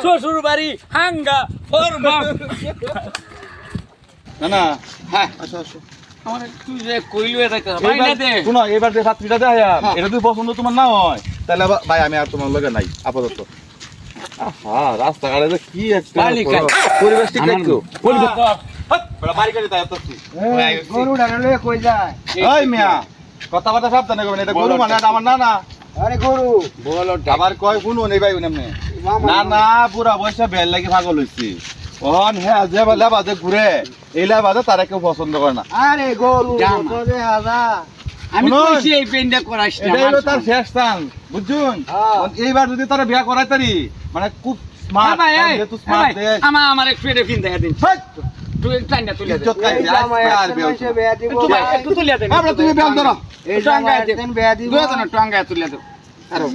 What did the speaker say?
শ্বশুর বাড়ি হাঙ্গা ফরমা না না হ্যাঁ আসো আসো আমার তুই যে কইলো এটা ভাই না দে শোনো এবার যে ছাত্রীটা দেয় এটা যদি পছন্দ তোমার না হয় তাহলে ভাই আমি আর তোমার লগে নাই আপাতত হ্যাঁ রাস্তাঘাটে যে কি একটা বালিকা। পরিবেশ ঠিক থাকতো বলবো বাড়ি গাড়ি তাই তো গরু ডালে কই যায় ওই মিয়া কথাবার্তা সাবধানে করবেন এটা গরু মানে এটা আমার না না আরে গরু বলো আবার কয় কোন নেই ভাই নেমনে না না পুরা বয়সে বেল লাগি পাগল হইছি ওহন হ্যাঁ যে বাজে ঘুরে এইলা বাজে তারা কেউ পছন্দ করে না আরে গরু জামা। তোরে হাজার আমি শুনুন। কইছি এই পেনটা করাইস না এটা হলো তার শেষ চান্স বুঝছুন হ্যাঁ। এইবার যদি তারা বিয়া করাই তারি মানে খুব স্মার্ট ভাই এই যেহেতু স্মার্ট দেশ আমার একটু এটা পিন দেখা দিন তুই টাইনা তুলে দে ইজ্জত এই খাইছে জামাই আর একজন বিয়া এসে বেয়া দিব একটু একটু তুলে দে আমরা তুমি বিয়া ধরো এই জামাই একজন বেয়া দিব দুজন টাঙ্গায় তুলে দে আরো